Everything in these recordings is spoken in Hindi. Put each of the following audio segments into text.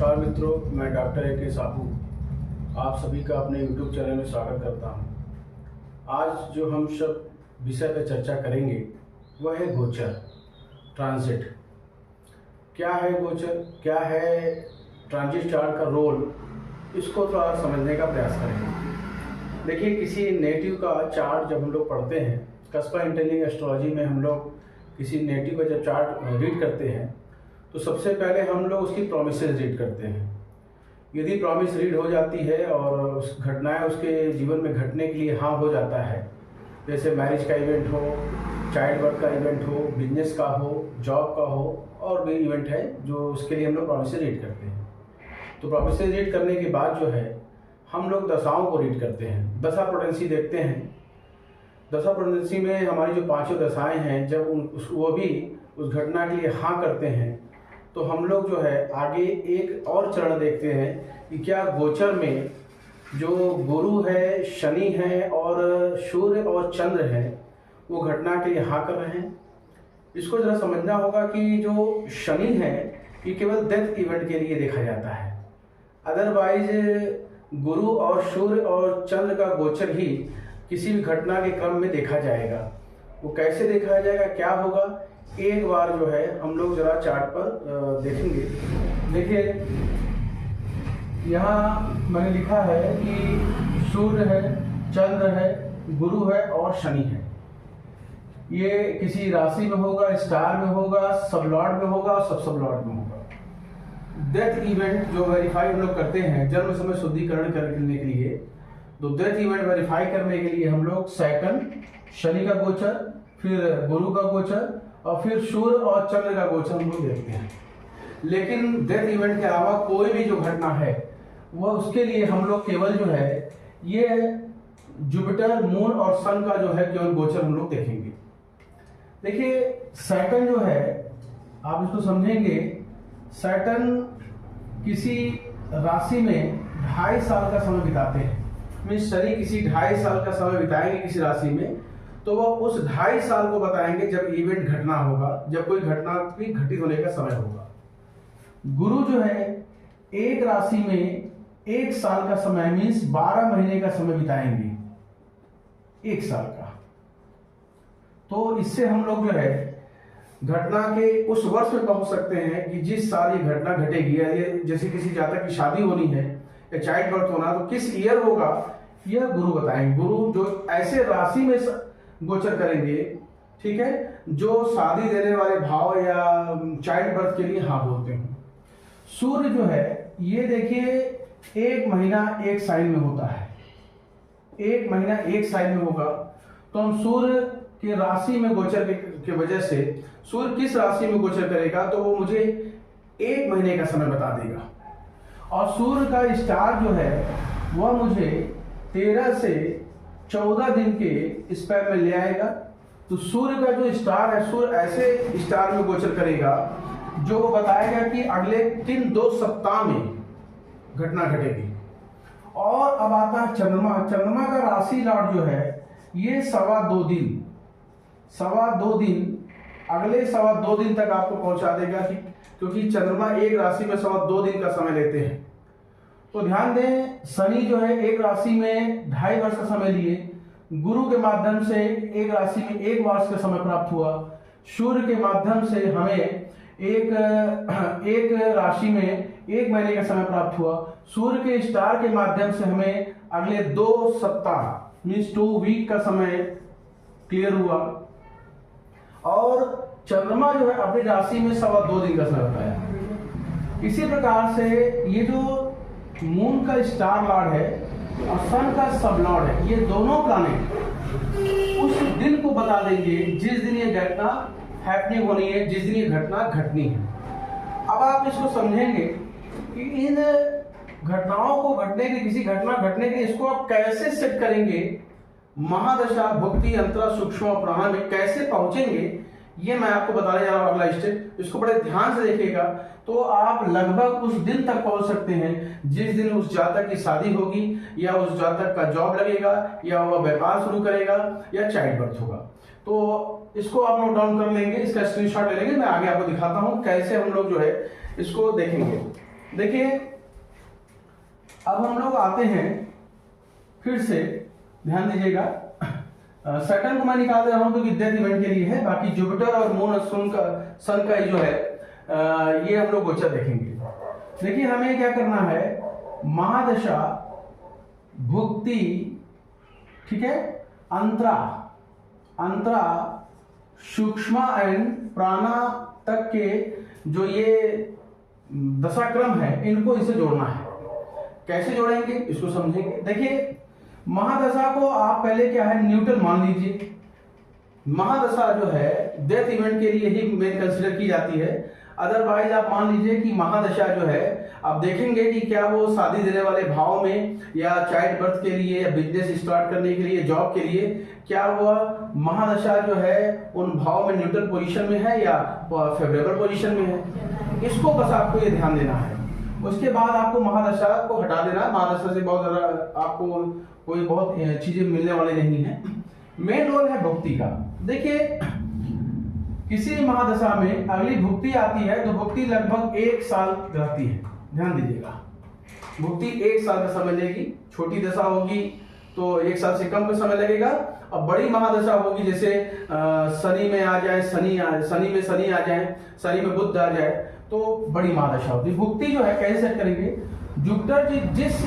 नमस्कार मित्रों, मैं डॉक्टर ए के साहू आप सभी का अपने YouTube चैनल में स्वागत करता हूं। आज जो हम सब विषय पर चर्चा करेंगे वह है गोचर, ट्रांजिट। क्या है गोचर, क्या है ट्रांजिट चार्ट का रोल, इसको थोड़ा समझने का प्रयास करेंगे। देखिए, किसी नेटिव का चार्ट जब हम लोग पढ़ते हैं, कस्पा इंटेलिंग एस्ट्रोलॉजी में हम लोग किसी नेटिव का जब चार्ट रीड करते हैं तो सबसे पहले हम लोग उसकी प्रोमिसेस रीड करते हैं। यदि प्रॉमिस रीड हो जाती है और उस घटनाएं उसके जीवन में घटने के लिए हाँ हो जाता है, जैसे मैरिज का इवेंट हो, चाइल्ड बर्थ का इवेंट हो, बिजनेस का हो, जॉब का हो, और भी इवेंट है जो उसके लिए हम लोग प्रॉमिस रीड करते हैं। तो प्रॉमिस रीड करने के बाद जो है हम लोग दशाओं को रीड करते हैं, दशा प्रोडेंसी देखते हैं। दशा प्रोडेंसी में हमारी जो पांचों दशाएं हैं, जब वो भी उस घटना के लिए हाँ करते हैं तो हम लोग जो है आगे एक और चरण देखते हैं कि क्या गोचर में जो गुरु है, शनि है और सूर्य और चंद्र है, वो घटना के लिए हाँ कर रहे हैं। इसको जरा समझना होगा कि जो शनि है ये केवल डेथ इवेंट के लिए देखा जाता है। अदरवाइज गुरु और सूर्य और चंद्र का गोचर ही किसी भी घटना के क्रम में देखा जाएगा। वो कैसे देखा जाएगा, क्या होगा, एक बार जो है हम लोग जरा चार्ट पर देखेंगे। देखिए, यहाँ मैंने लिखा है कि सूर्य है, चंद्र है, गुरु है और शनि है। ये किसी राशि में होगा, स्टार में होगा, सब लॉर्ड में होगा और सब लॉर्ड में होगा। डेथ इवेंट जो वेरीफाई हम लोग करते हैं जन्म समय शुद्धिकरण करने के लिए, तो डेथ इवेंट वेरीफाई करने के लिए हम लोग सेकंड शनि का गोचर, फिर गुरु का गोचर और फिर सूर्य और चंद्र का गोचर हम लोग देखते हैं। लेकिन डेथ इवेंट के अलावा कोई भी जो घटना है वह उसके लिए हम लोग केवल जो है ये जुपिटर, मून और सन का जो है केवल गोचर हम लोग देखेंगे। देखिए, सैटर्न जो है, आप इसको समझेंगे, सैटर्न किसी राशि में 2.5 साल का समय बिताते हैं। मीन्स शनि किसी 2.5 साल का समय बिताएंगे किसी राशि में, तो वह उस 2.5 साल को बताएंगे जब इवेंट घटना होगा, जब कोई घटना की घटित होने का समय होगा। गुरु जो है एक राशि में 1 साल का समय, मीन्स 12 महीने का समय बिताएंगे 1 साल का। तो इससे हम लोग जो है घटना के उस वर्ष में पहुंच सकते हैं कि जिस साल ये घटना घटेगी। या जैसे किसी जातक की शादी होनी है या चाइल्ड बर्थ होना, तो किस ईयर होगा यह गुरु बताएंगे। गुरु जो ऐसे राशि में गोचर करेंगे, ठीक है, जो शादी देने वाले भाव या चाइल्ड बर्थ के लिए हाँ बोलते हैं। सूर्य जो है ये देखिए 1 महीना 1 साइन में होता है, 1 महीना 1 साइन में होगा। तो हम सूर्य के राशि में गोचर के वजह से सूर्य किस राशि में गोचर करेगा तो वो मुझे 1 महीने का समय बता देगा। और सूर्य का स्टार जो है वह मुझे 13 से 14 दिन के स्पैन में ले आएगा। तो सूर्य का जो स्टार है, सूर्य ऐसे स्टार में गोचर करेगा जो बताएगा कि अगले 2 सप्ताह में घटना घटेगी। और अब आता है चंद्रमा। चंद्रमा का राशि लॉर्ड जो है ये 2.25 दिन अगले 2.25 दिन तक आपको पहुंचा देगा, क्योंकि चंद्रमा एक राशि में 2.25 दिन का समय लेते हैं। तो ध्यान दें, शनि जो है एक राशि में 2.5 वर्ष का समय लिए, गुरु के माध्यम से एक राशि में 1 वर्ष का समय प्राप्त हुआ, सूर्य के माध्यम से हमें एक राशि में 1 महीने का समय प्राप्त हुआ, सूर्य के स्टार के माध्यम से हमें अगले 2 सप्ताह मीन्स 2 वीक का समय क्लियर हुआ। और चंद्रमा जो है अपनी राशि में 2.25 दिन का समय बताया। इसी प्रकार से ये जो मून का स्टार लॉर्ड है और सन का सब लॉर्ड है, ये दोनों प्लैनेट उस दिन को बता देंगे जिस दिन ये घटना हैपनिंग होनी है, जिस दिन ये घटना घटनी है। अब आप इसको समझेंगे कि इन घटनाओं को घटने के, किसी घटना घटने के, इसको आप कैसे सेट करेंगे, महादशा, भुक्ति, अंतरा, सूक्ष्म और प्राण में कैसे पहुंचेंगे, ये मैं आपको बताने जा रहा हूं अगला स्टेप। इसको बड़े ध्यान से देखिएगा तो आप लगभग उस दिन तक पहुंच सकते हैं जिस दिन उस जातक की शादी होगी, या उस जातक का जॉब लगेगा, या वह व्यापार शुरू करेगा, या चाइल्ड बर्थ होगा। तो इसको आप नोट डाउन कर लेंगे, इसका स्क्रीनशॉट ले लेंगे। मैं आगे आपको दिखाता हूं कैसे हम लोग जो है इसको देखेंगे। देखिए अब हम लोग आते हैं फिर से, ध्यान दीजिएगा। सैटर्न को मैं निकाल दे रहा हूं क्योंकि डेथ इवेंट के लिए है, बाकी जुपिटर और मून और सन का जो है ये हम लोग गोचर देखेंगे। देखिए हमें क्या करना है, महादशा, भुक्ति, ठीक है, अंतरा, सूक्ष्म एंड प्राणा तक के जो ये दशाक्रम है इनको इसे जोड़ना है। कैसे जोड़ेंगे इसको समझेंगे। देखिए महादशा को आप पहले क्या है न्यूट्रल मान लीजिए। महादशा जो है डेथ इवेंट के लिए ही मेन कंसीडर की जाती है। अदरवाइज आप मान लीजिए कि महादशा जो है आप देखेंगे कि क्या वो शादी देने वाले भाव में, या चाइल्ड बर्थ के लिए, या बिजनेस स्टार्ट करने के लिए, जॉब के लिए, क्या वह महादशा जो है उन भाव में न्यूट्रल पोजीशन में है या फेवरेबल पोजीशन में है। इसको बस आपको ये ध्यान देना है। उसके बाद आपको महादशा को हटा देना। महादशा से बहुत ज्यादा आपको कोई बहुत चीजें मिलने वाली नहीं है। मेन रोल है भुक्ति का। देखिए किसी महादशा में अगली भुक्ति आती है तो भुक्ति लगभग 1 साल रहती है। ध्यान दीजिएगा, भुक्ति 1 साल का समय लेगी। छोटी दशा होगी तो 1 साल से कम का समय लगेगा। अब बड़ी महादशा होगी, जैसे शनि में आ जाए, शनि में शनि आ जाए, शनि में बुध आ जाए, तो बड़ी महादशा होती है। भुक्ति जो है कैसे सेट करेंगे, जुपिटर जिस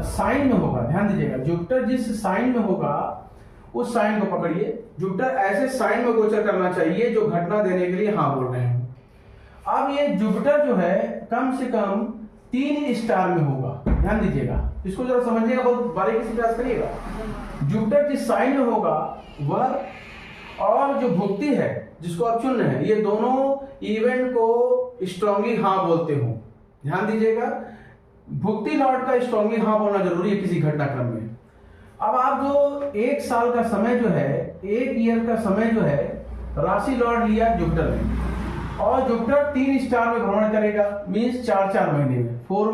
साइन में होगा, ध्यान दीजिएगा, जुपिटर जिस साइन में होगा उस साइन को पकड़िए। जुपिटर ऐसे साइन में गोचर करना चाहिए जो घटना देने के लिए हाँ बोल रहे हैं। अब ये जुपिटर जो है कम से कम 3 स्टार में होगा। ध्यान दीजिएगा, इसको जरा समझिएगा, बहुत बारीकी से प्रयास करिएगा। जुपिटर जिस साइन में होगा वह, और जो भुक्ति है जिसको आप चुन रहे हैं, ये दोनों इवेंट को स्ट्रांगली हाँ बोलते हो। ध्यान दीजिएगा, भुक्ति लॉर्ड का स्ट्रांगली हाँ बोलना जरूरी है किसी घटनाक्रम में। अब आप जो 1 साल का समय जो है, 1 ईयर का समय जो है, राशि लॉर्ड लिया जुपिटर ने, और जुपिटर 3 स्टार में भ्रमण करेगा, मीन्स 4-4 महीने में, 4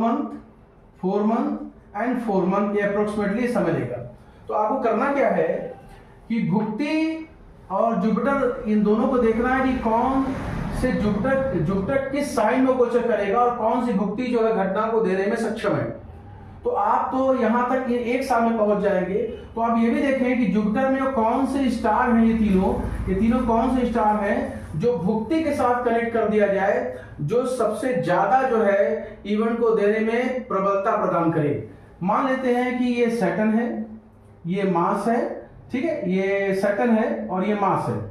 मंथ एंड 4 मंथ ये अप्रोक्सीमेटली समय लेगा। तो आपको करना क्या है कि भुक्ति और जुपिटर इन दोनों को देखना है कि कौन से जुपिटर किस साइन में गोचर करेगा और कौन सी भुक्ति जो है घटना को देने में सक्षम है। तो आप तो यहां तक ये 1 साल में पहुंच जाएंगे। तो आप ये भी देखें कि जुपिटर में कौन से स्टार हैं, ये तीनों कौन से स्टार हैं जो भुक्ति के साथ कनेक्ट कर दिया जाए, जो सबसे ज्यादा जो है इवेंट को देने में प्रबलता प्रदान करे। मान लेते हैं कि ये सैटर्न है, ये मार्स है, ठीक है, ये सैटर्न है और ये मार्स है।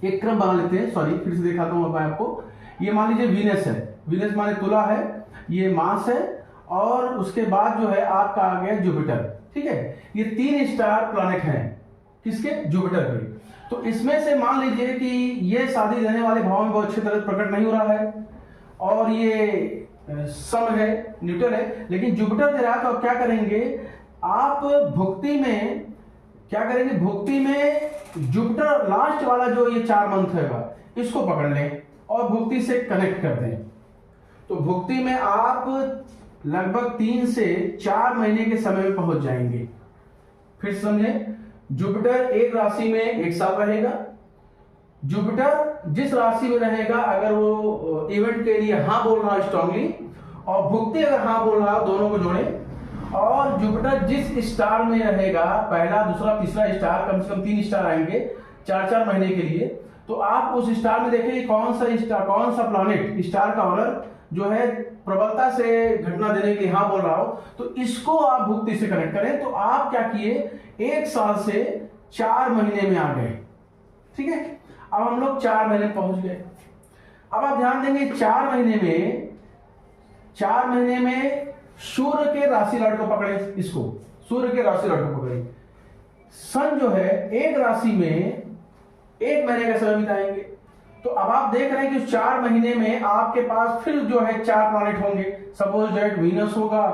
एक क्रम बना लेते हैं, सॉरी फिर से दिखाता हूं मैं आपको। ये मान लीजिए वीनस है, वीनस माने तुला है, ये मार्स है, और उसके बाद जो है आपका आ गया जुपिटर। ठीक है, ये 3 स्टार प्लैनेट हैं, किसके, जुपिटर के। तो इसमें से मान लीजिए कि ये शादी देने वाले भाव में बहुत अच्छी तरह प्रकट नहीं हो रहा है, और ये सम है, न्यूट्रल है, लेकिन जुपिटर दे रहा है। तो क्या करेंगे आप भुक्ति में, क्या करेंगे, भुक्ति में जुपिटर लास्ट वाला जो ये 4 मंथ है इसको पकड़ लें और भुक्ति से कनेक्ट कर दें। तो भुक्ति में आप लगभग 3 से 4 महीने के समय में पहुंच जाएंगे। फिर समझे, जुपिटर एक राशि में 1 साल रहेगा। जुपिटर जिस राशि में रहेगा, अगर वो इवेंट के लिए हाँ बोल रहा है स्ट्रांगली, और भुक्ति अगर हाँ बोल रहा है, दोनों को जोड़े। और जुपिटर जिस स्टार में रहेगा, पहला, दूसरा, तीसरा स्टार, कम से कम 3 स्टार आएंगे 4-4 महीने के लिए। तो आप उस स्टार में देखिए कौन सा प्लैनेट, स्टार का ऑनर जो है प्रबलता से घटना देने के लिए हाँ बोल रहा हो, तो इसको आप भुक्ति से कनेक्ट करें। तो आप क्या किए, 1 साल से 4 महीने में आ गए। ठीक है, अब हम लोग 4 महीने पहुंच गए। अब आप ध्यान देंगे 4 महीने में सूर्य के राशि लॉर्ड को पकड़े, इसको सूर्य के राशि लॉर्ड को पकड़े। सन जो है एक राशि में 1 महीने का समय बिताएंगे। तो अब आप देख रहे हैं कि 4 महीने में आपके पास फिर जो है 4 प्लैनेट होंगे। सपोज दैट वीनस होगा,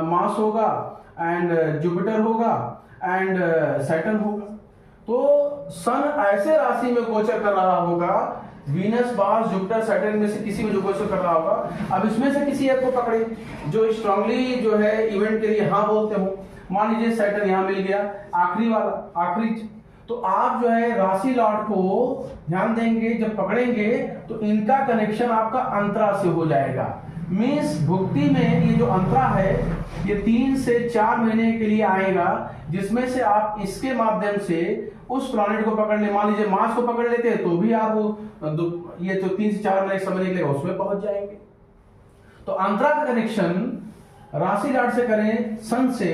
मार्स होगा, एंड जुपिटर होगा, एंड सैटर्न होगा। तो सन ऐसे राशि में गोचर कर रहा होगा, वीनस, मार्स, जुपिटर, सैटर्न में से किसी में जो गोचर कर रहा होगा। अब इसमें से किसी एक को पकड़े जो स्ट्रांगली जो है इवेंट के लिए हाँ बोलते हो। मान लीजिए सैटर्न यहां मिल गया, आखिरी वाला, आखिरी। तो आप जो है राशि लॉर्ड को ध्यान देंगे, जब पकड़ेंगे तो इनका कनेक्शन आपका अंतरा से हो जाएगा। मीन्स भुक्ति में ये जो अंतरा है ये 3 से 4 महीने के लिए आएगा, जिसमें से आप इसके माध्यम से उस प्लैनेट को पकड़ ले, मान लीजिए मार्स को पकड़ लेते हैं तो भी आप ये जो 3 से 4 महीने समय निकलेगा उसमें पहुंच जाएंगे। तो अंतरा का कनेक्शन राशि लॉर्ड से करें सन से,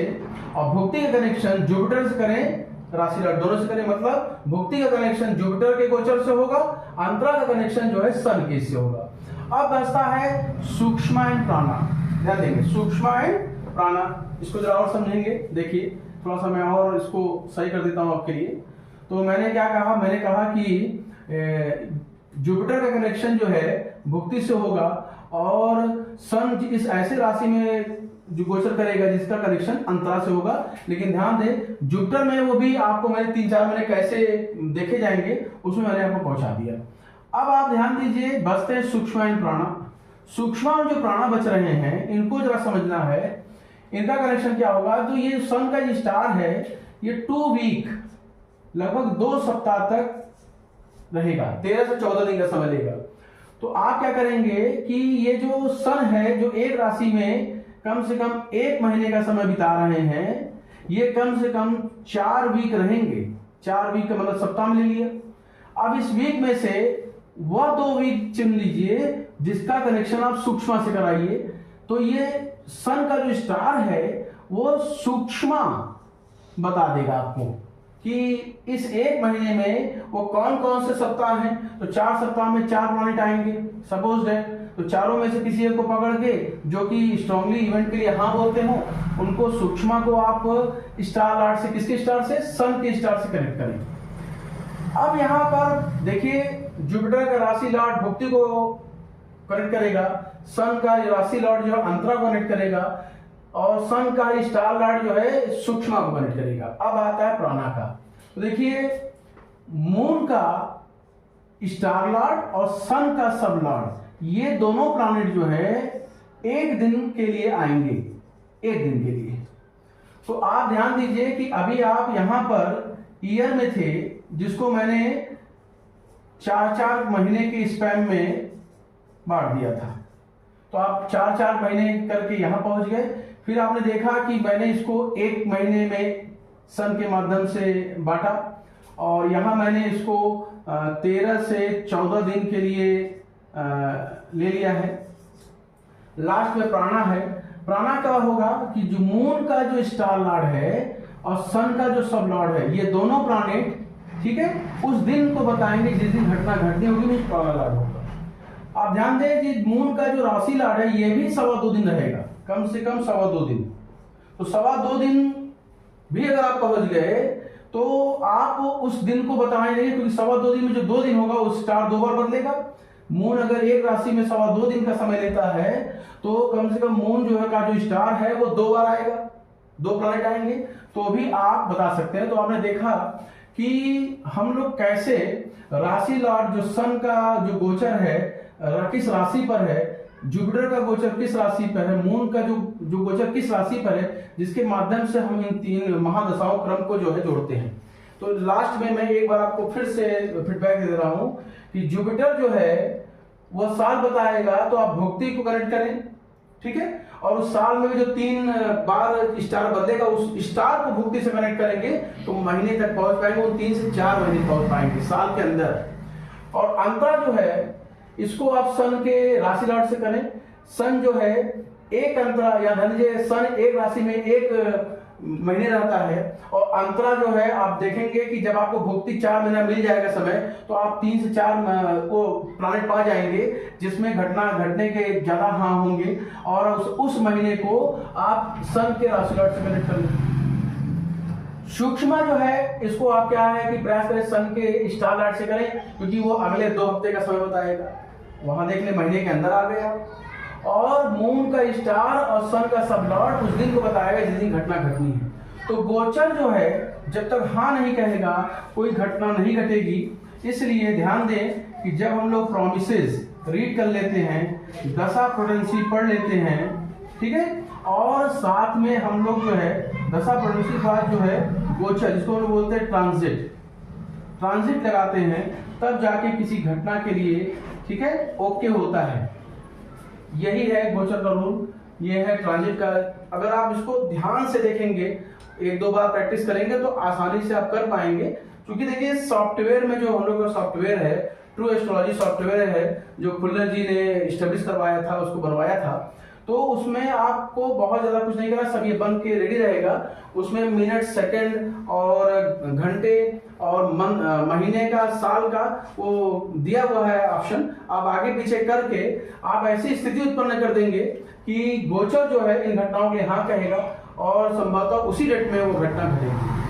और भुक्ति का कनेक्शन जुपिटर से करें राशि लॉर्ड दोनों से करें, मतलब भुक्ति का कनेक्शन जुपिटर के गोचर से होगा, अंतरा का कनेक्शन जो है सन के से होगा। अब बचता है सूक्ष्मायन प्राणा। ध्यान देंगे सूक्ष्मायन प्राणा, इसको जरा और समझेंगे। देखिए थोड़ा सा मैं और इसको सही कर देता हूं आपके लिए। तो मैंने क्या कहा, मैंने कहा कि जुपिटर का कनेक्शन जो है भुक्ति से होगा, और सन इस ऐसे राशि में जो गोचर करेगा जिसका कनेक्शन अंतरा से होगा। लेकिन ध्यान दें जुपिटर में वो भी आपको मैंने 3-4 महीने कैसे देखे जाएंगे उसमें मैंने आपको पहुंचा दिया। अब आप ध्यान दीजिए बचते हैं सूक्ष्मायन प्राणा। सूक्ष्म जो प्राणा बच रहे हैं इनको जरा समझना है, इनका कनेक्शन क्या होगा। तो ये सन का जो स्टार है ये 2 वीक लगभग 2 सप्ताह तक रहेगा, 13 से 14 दिन का समय लेगा। तो आप क्या करेंगे कि ये जो सन है जो एक राशि में कम से कम 1 महीने का समय बिता रहे हैं, ये कम से कम 4 वीक रहेंगे। 4 वीक का मतलब सप्ताह में ले लिया। अब इस वीक में से वह 2 वीक चुन लीजिए जिसका कनेक्शन आप सूक्ष्म से कराइए। तो ये सन का जो स्टार है वो सूक्ष्म बता देगा आपको कि इस 1 महीने में वो कौन कौन से सप्ताह हैं। तो 4 सप्ताह में 4 प्लैनेट आएंगे सपोज है, तो चारों में से किसी एक को पकड़ के जो कि स्ट्रांगली इवेंट के लिए हाँ बोलते हो उनको सूक्ष्म को आप स्टार लॉर्ड से, किसके स्टार से, सन के स्टार से कनेक्ट करें। अब यहाँ पर देखिए जुपिटर का राशि लॉर्ड भुक्ति को कनेक्ट करेगा, सन का राशि लॉर्ड जो अंतरा को कनेक्ट करेगा, और सन का स्टार लॉर्ड जो है सूक्ष्म को कनेक्ट करेगा। अब आता है प्राणा का। तो देखिए मून का स्टार लॉर्ड और सन का सब लॉर्ड, ये दोनों प्लैनेट जो है 1 दिन के लिए आएंगे, 1 दिन के लिए। तो आप ध्यान दीजिए कि अभी आप यहां पर ईयर में थे जिसको मैंने 4-4 महीने के स्पैन में बांट दिया था। तो आप 4-4 महीने करके यहां पहुंच गए। फिर आपने देखा कि मैंने इसको 1 महीने में सन के माध्यम से बांटा, और यहां मैंने इसको 13 से 14 दिन के लिए ले लिया है। लास्ट में प्राणा है। प्राणा क्या होगा कि जो मून का जो स्टार लॉर्ड है और सन का जो सब लॉर्ड है, ये दोनों प्लैनेट ठीक है उस दिन को बताएंगे जिस दिन घटना घटनी होगी, उस प्राणा लॉर्ड होगा। आप ध्यान दें कि मून का जो राशि लॉर्ड है ये भी 2.25 दिन रहेगा, कम से कम 2.25 दिन। तो 2.25 दिन भी अगर आप पहुंच गए तो आप उस दिन को बताएंगे, क्योंकि 2.25 दिन में जो 2 दिन होगा उस स्टार 2 बार बदलेगा। मून अगर एक राशि में 2.25 दिन का समय लेता है तो कम से कम मून जो है का जो स्टार है वो 2 बार आएगा, 2 प्लैनेट आएंगे, तो भी आप बता सकते हैं। तो आपने देखा कि हम लोग कैसे राशि लॉर्ड जो सन का जो गोचर है किस राशि पर है, जुपिटर का गोचर किस राशि पर है, मून का जो गोचर किस राशि पर है, जिसके माध्यम से हम इन 3 महादशाओं क्रम को जो है जोड़ते हैं। तो लास्ट में मैं एक बार आपको फिर से फीडबैक दे रहा हूं कि जुपिटर जो है वह साल बताएगा, तो आप भुक्ति को कनेक्ट करें, ठीक है, और उस साल में भी जो 3 बार स्टार बदलेगा उस स्टार को भुक्ति से कनेक्ट करेंगे तो महीने तक पहुंच पाएंगे, वो 3 से 4 महीने पहुंच पाएंगे साल के अंदर। और अंतरा जो है इसको आप सन के राशि लॉर्ड से करें। सन जो है एक अंतरा, या ध्यान दीजिए सन एक राशि में 1 महीने रहता है, और अंतरा जो है आप देखेंगे कि जब आपको भुक्ति 4 महीना मिल जाएगा समय, तो आप 3 से 4 को प्लैनेट पा जाएंगे जिसमें घटना घटने के ज्यादा हाँ होंगे, और उस महीने को आप सन के राशि लॉर्ड से कनेक्ट कर लें। सूक्ष्म जो है इसको आप क्या है कि प्रयास करें सन के स्टार लॉर्ड से करें, क्योंकि वो अगले 2 हफ्ते का समय बताएगा। वहां देख ले महीने के अंदर आ गया। और मून का स्टार और सन का सब लॉर्ड उस दिन को बताएगा जिस दिन घटना घटनी है। तो गोचर जो है जब तक हाँ नहीं कहेगा कोई घटना नहीं घटेगी। इसलिए ध्यान दें कि जब हम लोग प्रॉमिसेस रीड कर लेते हैं, दशा प्रोडेंसी पढ़ लेते हैं, ठीक है, और साथ में हम लोग जो है दशा प्रोडेंसी के बाद जो है गोचर, जिसको हम बोलते हैं ट्रांजिट लगाते हैं, तब जाके किसी घटना के लिए, ठीक है, ओके होता है। यही है गोचर का रूल, ये है ट्रांजिट का। अगर आप इसको ध्यान से देखेंगे, एक दो बार प्रैक्टिस करेंगे तो आसानी से आप कर पाएंगे। क्योंकि देखिए सॉफ्टवेयर में जो हम लोग का सॉफ्टवेयर है, ट्रू एस्ट्रोलॉजी सॉफ्टवेयर है, जो खुल्लर जी ने इस्टेब्लिश करवाया था, उसको बनवाया था, तो उसमें आपको बहुत ज्यादा कुछ नहीं करना, सब ये बन के रेडी रहेगा। उसमें मिनट, सेकंड और घंटे और महीने का, साल का वो दिया हुआ है ऑप्शन। आप आगे पीछे करके आप ऐसी स्थिति उत्पन्न कर देंगे कि गोचर जो है इन घटनाओं के लिए हाँ कहेगा और संभवतः उसी डेट में वो घटना घटेगी।